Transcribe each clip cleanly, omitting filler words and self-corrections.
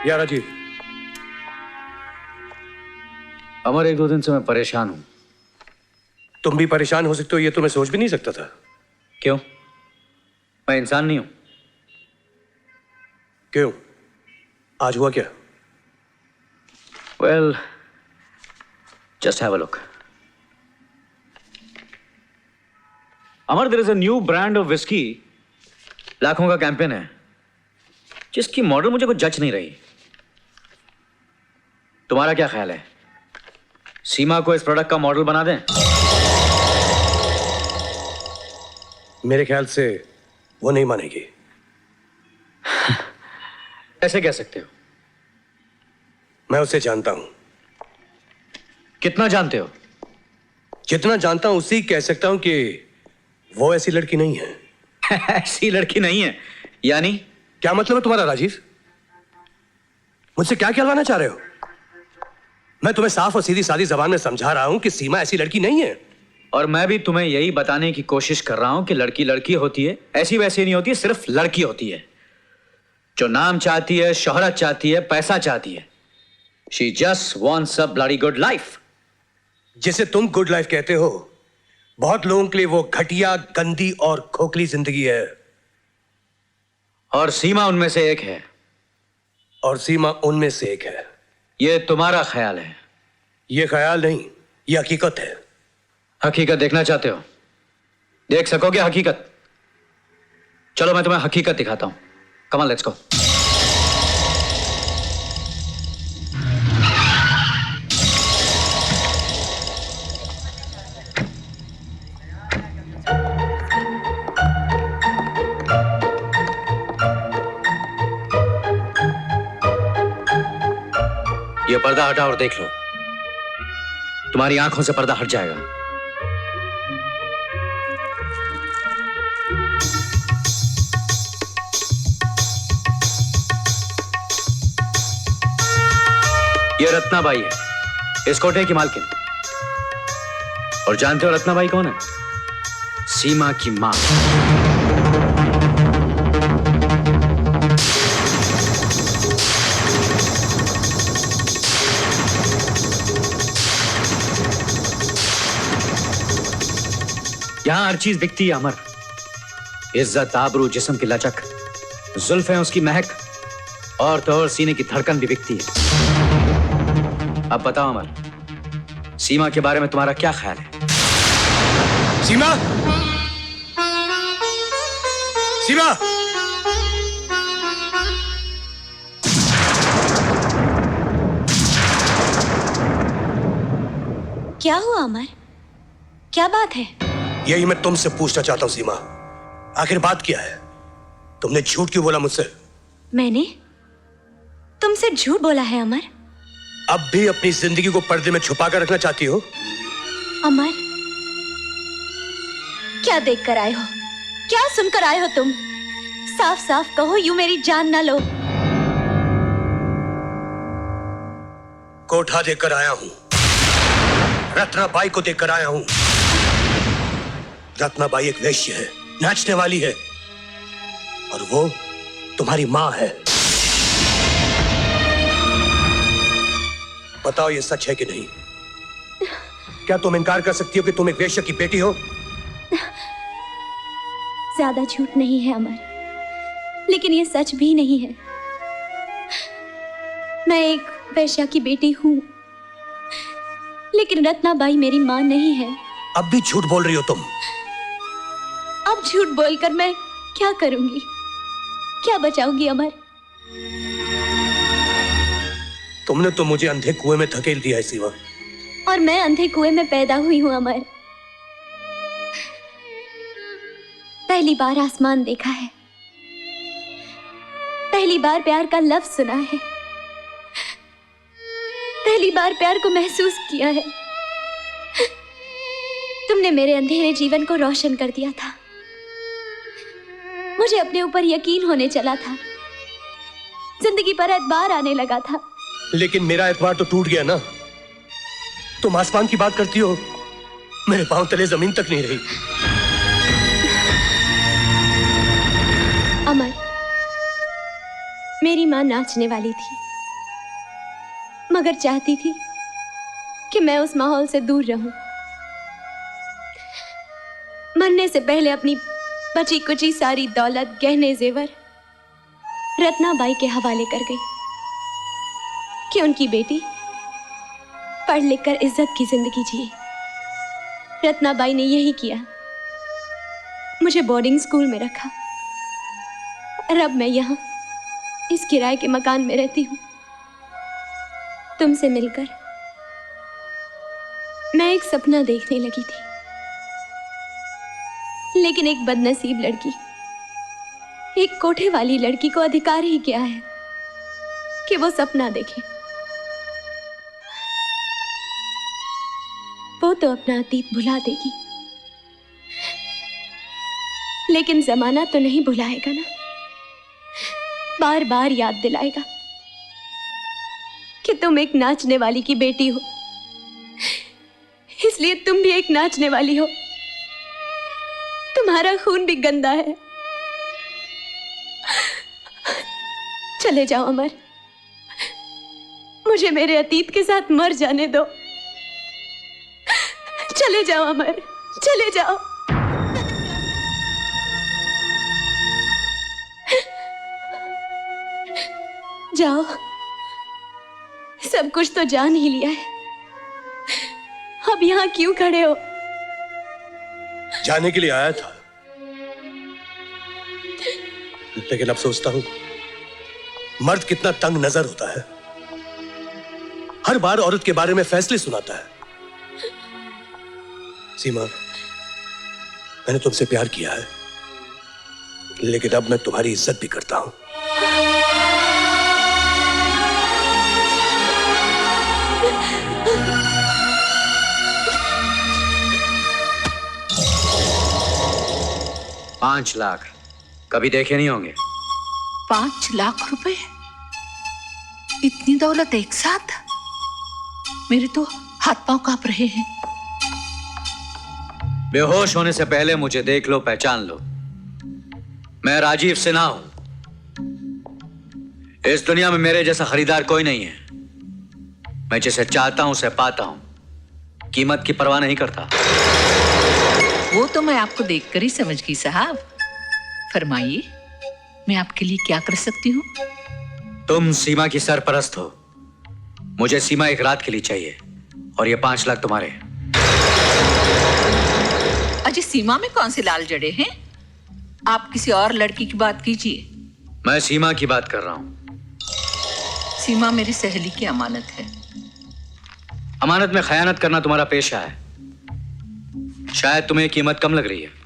या राजीव। अमर, 1-2 दिन से मैं परेशान हूं। तुम भी परेशान हो सकते हो, ये तो मैं सोच भी नहीं सकता था। क्यों? मैं इंसान नहीं हूं? क्यों? आज हुआ क्या? Well, just have a look. Amar, there is a new brand of whiskey, लाखों का कैंपेन है, जिसकी मॉडल मुझे कुछ जच नहीं रही। तुम्हारा क्या ख्याल है? सीमा को इस प्रोडक्ट का मॉडल बना दें? मेरे ख्याल से वो नहीं मानेगी। ऐसे कह सकते हो? मैं उसे जानता हूं। कितना जानते हो? जितना जानता हूं उसी कह सकता हूं कि वो ऐसी लड़की नहीं है। ऐसी लड़की नहीं है? यानी क्या मतलब है तुम्हारा राजीव? मुझसे क्या कहलवाना चाह रहे हो? मैं तुम्हें साफ और सीधी सादी जबान में समझा रहा हूं कि सीमा ऐसी लड़की नहीं है। और मैं भी तुम्हें यही बताने की कोशिश कर रहा हूं कि लड़की लड़की होती है, ऐसी वैसी नहीं होती है, सिर्फ लड़की होती है जो नाम चाहती है, शोहरत चाहती है, पैसा चाहती है। She just wants a bloody good life. जिसे तुम गुड लाइफ कहते हो, बहुत लोगों के लिए वो घटिया, गंदी और खोखली जिंदगी है। और सीमा उनमें से एक है। और सीमा उनमें से एक है। ये तुम्हारा ख्याल है। ये ख्याल नहीं, ये हकीकत है। हकीकत देखना चाहते हो? देख सकोगे हकीकत? चलो मैं तुम्हें हकीकत दिखाता हूं। Come on, let's go. ये पर्दा हटा और देख लो। तुम्हारी आंखों से पर्दा हट जाएगा। ये रत्नाबाई है, इस कोठे की मालकिन। और जानते हो रत्नाबाई कौन है? सीमा की मां। यहां हर चीज बिकती है अमर। इज्जत, आबरू, जिस्म की लचक, जुल्फें, उसकी महक, और तो और सीने की धड़कन भी बिकती है। अब बताओ अमर, सीमा के बारे में तुम्हारा क्या ख्याल है? सीमा! सीमा! क्या हुआ अमर? क्या बात है? यही मैं तुमसे पूछना चाहता हूं सीमा। आखिर बात क्या है? तुमने झूठ क्यों बोला मुझसे? मैंने तुमसे झूठ बोला है अमर? अब भी अपनी जिंदगी को पर्दे में छुपा कर रखना चाहती हो? अमर, क्या देख कर आए हो? क्या सुनकर आए हो तुम? साफ साफ कहो, यूं मेरी जान ना लो। कोठा देकर आया हूं, रत्नाबाई को देकर आया हूं। रत्नाबाई एक वेश्या है, नाचने वाली है, और वो तुम्हारी मां है। बताओ ये सच है कि नहीं? क्या तुम इनकार कर सकती हो कि तुम एक वेश्या की बेटी हो? ज्यादा झूठ नहीं है अमर, लेकिन ये सच भी नहीं है। मैं एक वेश्या की बेटी हूं, लेकिन रत्नाबाई मेरी मां नहीं है। अब भी झूठ बोल रही हो तुम। अब झूठ बोलकर मैं क्या करूंगी? क्या बचाऊंगी अमर? तुमने तो मुझे अंधे कुएं में धकेल दिया है सीमा। और मैं अंधे कुएं में पैदा हुई हूं अमर। पहली बार आसमान देखा है, पहली बार प्यार का लफ्ज सुना है, पहली बार प्यार को महसूस किया है। तुमने मेरे अंधेरे जीवन को रोशन कर दिया था। मुझे अपने ऊपर यकीन होने चला था, जिंदगी पर एतबार आने लगा था। लेकिन मेरा एतबार तो टूट गया ना। तुम आसमान की बात करती हो, मेरे पांव तले जमीन तक नहीं रही। अमर, मेरी मां नाचने वाली थी, मगर चाहती थी कि मैं उस माहौल से दूर रहूं। मरने से पहले अपनी बची कुची सारी दौलत, गहने, जेवर रत्नाबाई के हवाले कर गई कि उनकी बेटी पढ़ लिख कर इज्जत की जिंदगी जिए। रत्नाबाई ने यही किया, मुझे बोर्डिंग स्कूल में रखा और अब मैं यहाँ इस किराए के मकान में रहती हूँ। तुमसे मिलकर मैं एक सपना देखने लगी थी, लेकिन एक बदनसीब लड़की, एक कोठे वाली लड़की को अधिकार ही क्या है कि वो सपना देखे। वो तो अपना अतीत भुला देगी, लेकिन जमाना तो नहीं भुलाएगा ना, बार बार याद दिलाएगा कि तुम एक नाचने वाली की बेटी हो, इसलिए तुम भी एक नाचने वाली हो। तुम्हारा खून भी गंदा है। चले जाओ अमर, मुझे मेरे अतीत के साथ मर जाने दो। चले जाओ अमर, चले जाओ। जाओ, सब कुछ तो जान ही लिया है, अब यहां क्यों खड़े हो? जाने के लिए आया था, लेकिन अब सोचता हूं मर्द कितना तंग नजर होता है। हर बार औरत के बारे में फैसले सुनाता है। सीमा, मैंने तुमसे प्यार किया है, लेकिन अब मैं तुम्हारी इज्जत भी करता हूं। $5 लाख कभी देखे नहीं होंगे। 5 लाख रुपए? इतनी दौलत एक साथ? मेरे तो हाथ पांव कांप रहे हैं। बेहोश होने से पहले मुझे देख लो, पहचान लो। मैं राजीव सिन्हा हूं। इस दुनिया में मेरे जैसा खरीदार कोई नहीं है। मैं जिसे चाहता हूं उसे पाता हूं, कीमत की परवाह नहीं करता। वो तो मैं आपको देखकर ही समझ गई साहब। फरमाइए, मैं आपके लिए क्या कर सकती हूँ? तुम सीमा की सरपरस्त हो। मुझे सीमा एक रात के लिए चाहिए और ये 5 लाख तुम्हारे। अजय, सीमा में कौन से लाल जड़े हैं? आप किसी और लड़की की बात कीजिए। मैं सीमा की बात कर रहा हूं। सीमा मेरी सहेली की अमानत है। अमानत में खयानत करना तुम्हारा पेशा है। शायद तुम्हें कीमत कम लग रही है।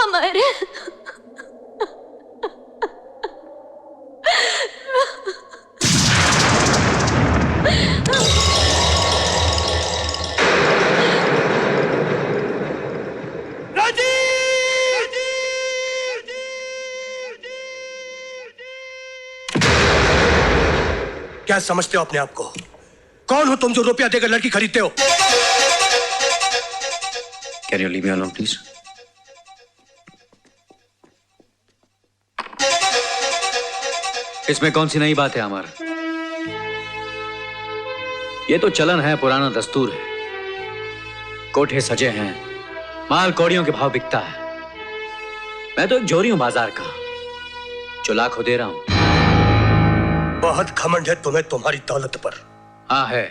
अमर, क्या समझते हो अपने आप को? कौन हो तुम जो रुपया देकर लड़की खरीदते हो? Can you leave me alone please? इसमें कौन सी नई बात है अमर? ये तो चलन है, पुराना दस्तूर है। कोठे सजे हैं, माल कौड़ियों के भाव बिकता है। मैं तो एक जोरी हूं बाजार का, जो लाखों दे रहा हूं। बहुत घमंड है तुम्हें तुम्हारी दौलत पर। हाँ है,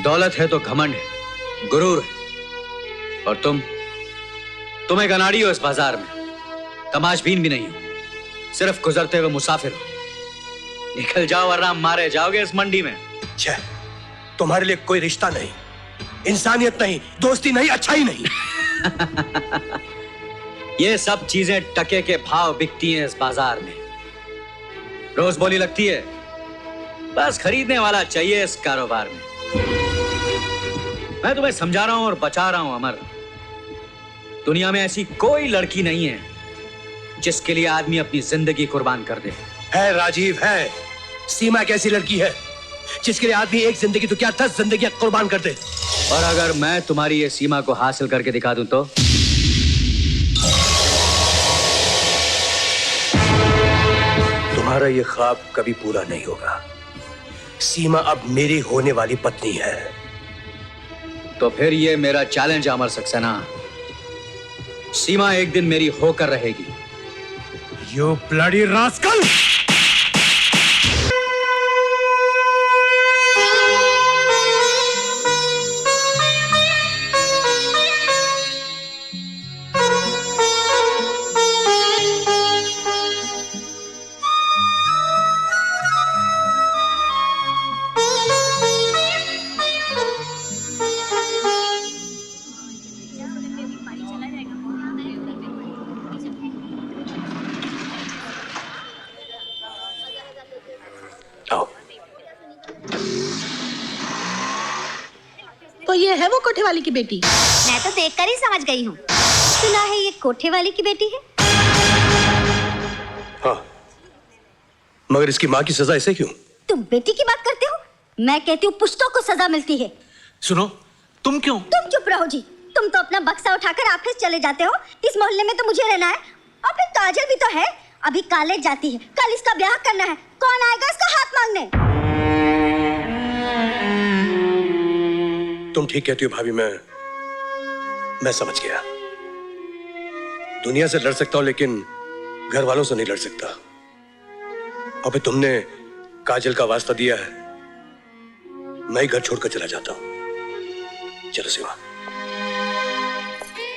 दौलत है तो घमंड है, गुरूर है। और तुम एक अनाड़ी हो इस बाजार में, तमाशबीन भी नहीं हो, सिर्फ गुजरते हुए मुसाफिर हो। निकल जाओ वरना मारे जाओगे इस मंडी में। छह, तुम्हारे लिए कोई रिश्ता नहीं, इंसानियत नहीं, दोस्ती नहीं, अच्छा ही नहीं। ये सब चीजें टके के भाव बिकती हैं इस बाजार में, रोज बोली लगती है, बस खरीदने वाला चाहिए इस कारोबार में। मैं तुम्हें समझा रहा हूं और बचा रहा हूं अमर, दुनिया में ऐसी कोई लड़की नहीं है जिसके लिए आदमी अपनी जिंदगी कुर्बान कर दे। है राजीव, है। सीमा एक ऐसी लड़की है जिसके लिए आदमी एक जिंदगी तो क्या 10 जिंदगियां कुर्बान कर दे। और अगर मैं तुम्हारी ये सीमा को हासिल करके दिखा दूं तो तुम्हारा ये ख्वाब कभी पूरा नहीं होगा। सीमा अब मेरी होने वाली पत्नी है। तो फिर ये मेरा चैलेंज अमर सक्सेना, सीमा एक दिन मेरी होकर रहेगी। You bloody rascal! तो ये है वो कोठे वाली की बेटी? मैं तो देखकर ही समझ गई हूँ। सुना है ये कोठे वाले की बेटी है। हाँ, मगर इसकी माँ की सजा ऐसे क्यों? तुम बेटी की बात करते हो? मैं कहती हूँ पुश्तों को सजा मिलती है। सुनो, तुम क्यों? तुम चुप रहो जी। तुम तो अपना बक्सा उठाकर ऑफिस चले जाते हो। इस मोहल्ले में तो मुझे रहना है। और फिर काजल भी तो है, अभी कॉलेज जाती है, कल इसका ब्याह करना है। कौन आएगा इसका हाथ मांगने? तुम ठीक कहती हो भाभी, मैं समझ गया। दुनिया से लड़ सकता हूं लेकिन घर वालों से नहीं लड़ सकता। अबे तुमने काजल का वास्ता दिया है, मैं ही घर छोड़कर चला जाता हूं। चलो सीमा।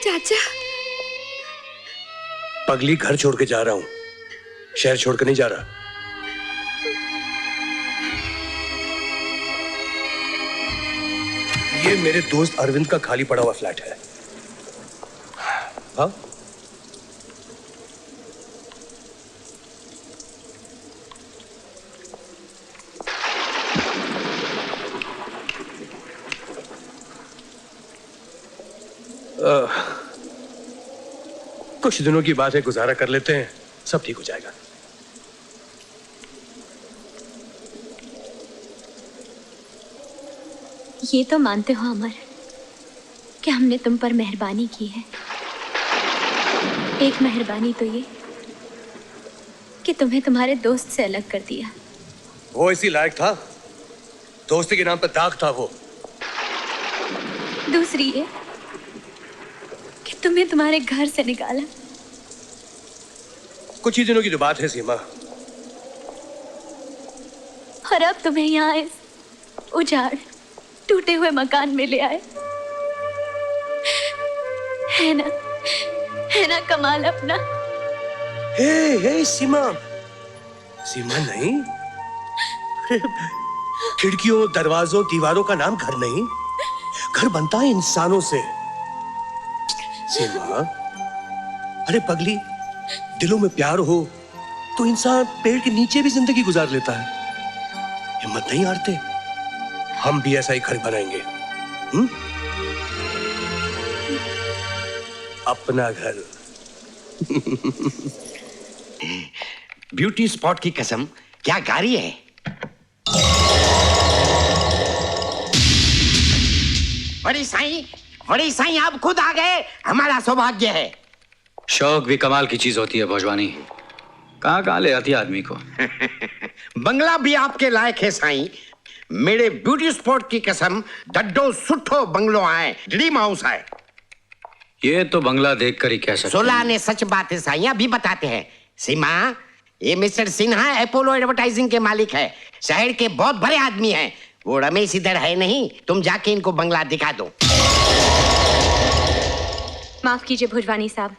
चाचा, पगली, घर छोड़ के जा रहा हूं, शहर छोड़कर नहीं जा रहा। ये मेरे दोस्त अरविंद का खाली पड़ा हुआ फ्लैट है। हाँ? कुछ दिनों की बात है, गुजारा कर लेते हैं, सब ठीक हो जाएगा। ये तो मानते हो अमर कि हमने तुम पर मेहरबानी की है। एक मेहरबानी तो ये कि तुम्हें तुम्हारे दोस्त से अलग कर दिया। वो इसी लायक था, दोस्ती के नाम पर दाग था वो। दूसरी ये कि तुम्हें तुम्हारे घर से निकाला। कुछ ही दिनों की तो बात है सीमा। और अब तुम्हें यहाँ इस उजाड़ टूटे हुए मकान में ले आए। है ना कमाल अपना? हे सीमा, सीमा नहीं। अरे, खिड़कियों, दरवाजों, दीवारों का नाम घर नहीं, घर बनता है इंसानों से। सीमा, अरे पगली, दिलों में प्यार हो तो इंसान पेड़ के नीचे भी जिंदगी गुजार लेता है। हिम्मत नहीं हारते, हम भी ऐसा ही घर बनाएंगे। अपना घर। ब्यूटी स्पॉट की कसम, क्या गाड़ी है। बड़ी साईं आप खुद आ गए, हमारा सौभाग्य है। शौक भी कमाल की चीज होती है भोजवानी, कहाँ ले आती है आदमी को। बंगला भी आपके लायक है साईं। मेरे ब्यूटी स्पॉट की कसम, डड्डो सुठो बंगलो आए, ड्रीम हाउस है। ये तो बंगला देखकर ही कह सकते हैं। सोला ने सच बात है साईं, अभी बताते हैं। सीमा, ये मिस्टर सिन्हा अपोलो एडवर्टाइजिंग के मालिक है, शहर के बहुत बड़े आदमी हैं। वो रमेश इधर है नहीं, तुम जाके इनको बंगला दिखा दो। माफ कीजिए भोजवानी साहब,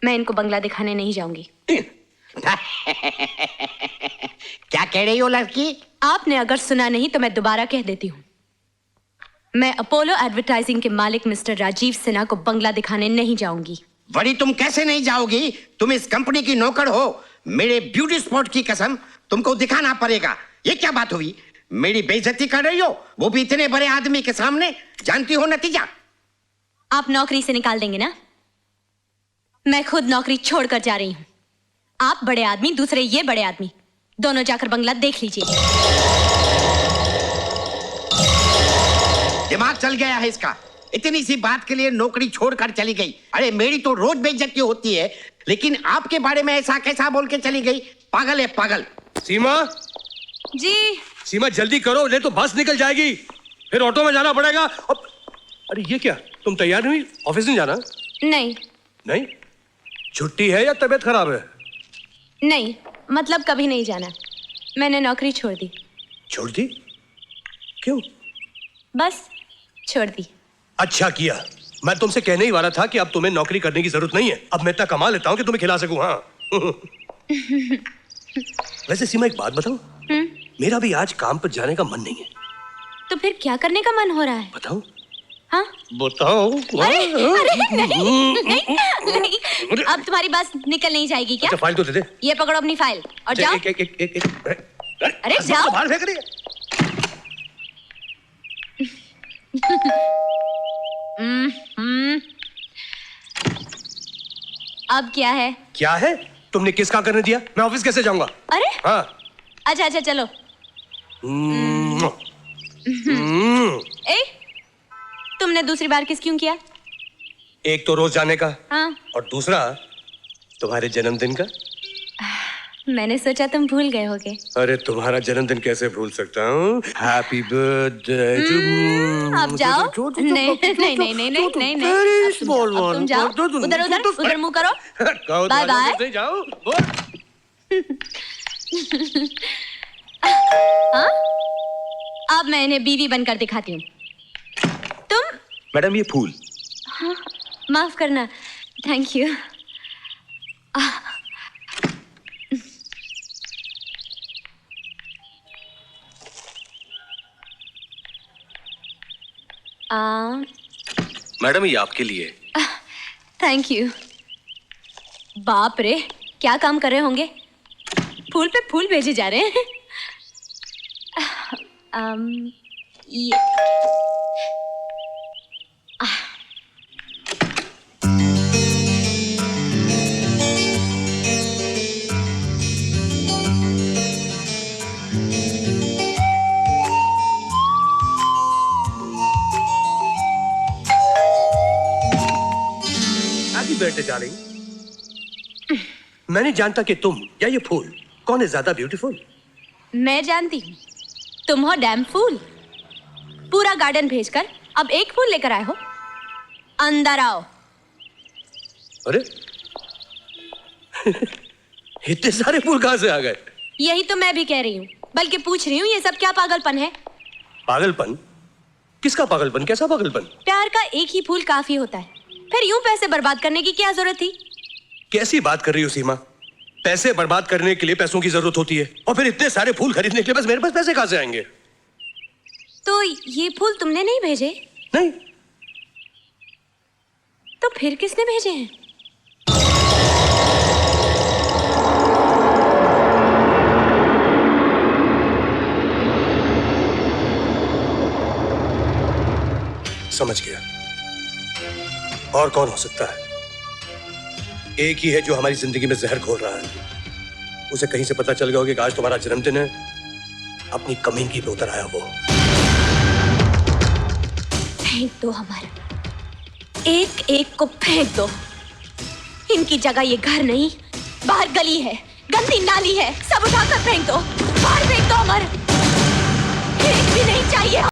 मैं इनको बंगला दिखाने नहीं जाऊंगी। क्या कह रही हो लड़की? आपने अगर सुना नहीं तो मैं दोबारा कह देती हूँ। मैं अपोलो एडवर्टाइजिंग के मालिक मिस्टर राजीव सिन्हा को बंगला दिखाने नहीं जाऊंगी। बड़ी तुम कैसे नहीं जाओगी? तुम इस कंपनी की नौकर हो। मेरे ब्यूटी स्पॉट की कसम तुमको दिखाना पड़ेगा। ये क्या बात हुई? मेरी बेइज्जती कर रही हो, वो भी इतने बड़े आदमी के सामने। जानती हो नतीजा? आप नौकरी से निकाल देंगे ना? मैं खुद नौकरी छोड़कर जा रही हूं। आप बड़े आदमी, दूसरे ये बड़े आदमी, दोनों जाकर बंगला देख लीजिए। दिमाग चल गया है इसका। इतनी सी बात के लिए नौकरी छोड़कर चली गई। अरे मेरी तो रोज बेइज्जती होती है, लेकिन आपके बारे में ऐसा कैसा बोल के चली गई? पागल है पागल। सीमा, जी सीमा जल्दी करो, नहीं तो बस निकल जाएगी, फिर ऑटो में जाना पड़ेगा। अरे ये क्या, तुम तैयार नहीं हुई? ऑफिस नहीं जाना? नहीं नहीं? छुट्टी है या तबीयत खराब है? नहीं, मतलब कभी नहीं जाना। मैंने नौकरी छोड़ दी। छोड़ दी? क्यों? बस छोड़ दी। अच्छा किया। मैं तुमसे कहने ही वाला था कि अब तुम्हें नौकरी करने की जरूरत नहीं है। अब मैं इतना कमा लेता हूं कि तुम्हें खिला सकूं। हाँ। वैसे सीमा एक बात बताऊं, मेरा भी आज काम पर जाने का मन नहीं है। तो फिर क्या करने का मन हो रहा है? बताओ। हाँ? बताओ। अरे नहीं, नहीं। अब तुम्हारी बस निकल नहीं जाएगी क्या? अच्छा फाइल तो दे दे। ये पकड़ो अपनी फाइल और जाओ। अरे जाओ। बाहर फेंक रही है। अब क्या है? क्या है? तुमने किसका करने दिया? मैं ऑफिस कैसे जाऊंगा? अरे हाँ। अच्छा अच्छा चलो। ए, तुमने दूसरी बार किस क्यों किया? एक तो रोज जाने का, हाँ, और दूसरा तुम्हारे जन्मदिन का। मैंने सोचा तुम भूल गए होगे। अरे तुम्हारा जन्मदिन कैसे भूल सकता हूँ? Happy birthday to. अब जाओ। नहीं नहीं नहीं नहीं नहीं नहीं नहीं। अब तुम जाओ। उधर उधर उधर मुंह करो। Bye bye. जाओ। हाँ? अब मैं इन्हें बीवी बनकर दिखाती हूँ। तुम? मैडम ये फूल। हाँ, माफ करना। Thank you. मैडम ये आपके लिए। Thank you. बाप रे, क्या काम कर रहे होंगे? फूल पे फूल भेजे जा रहे हैं। ये हैप्पी बर्थडे डार्लिंग। मैं नहीं जानता कि तुम या ये फूल कौन है ज्यादा ब्यूटीफुल। मैं जानती हूँ, तुम हो डैम फूल। पूरा गार्डन भेजकर अब एक फूल लेकर आए हो। अंदर आओ। अरे इतने सारे फूल कहां से आ गए? यही तो मैं भी कह रही हूँ, बल्कि पूछ रही हूँ ये सब क्या पागलपन है? पागलपन? किसका पागलपन? कैसा पागलपन? प्यार का एक ही फूल काफी होता है, फिर यूं पैसे बर्बाद करने की क्या जरूरत थी? कैसी बात कर रही हो सीमा? पैसे बर्बाद करने के लिए पैसों की जरूरत होती है, और फिर इतने सारे फूल खरीदने के लिए बस मेरे पास पैसे कहां से आएंगे? तो ये फूल तुमने नहीं भेजे? नहीं। तो फिर किसने भेजे हैं? समझ गया। और कौन हो सकता है? एक ही है जो हमारी जिंदगी में जहर घोल रहा है। उसे कहीं से पता चल गया होगा कि आज तुम्हारा जन्मदिन है, अपनी कमीनगी पे उतर आया वो। फेंक दो हमारा, एक एक को फेंक दो। इनकी जगह ये घर नहीं, बाहर गली है, गंदी नाली है, सब उठाकर फेंक दो, बाहर फेंक दो। अमर, एक भी नहीं चाहिए।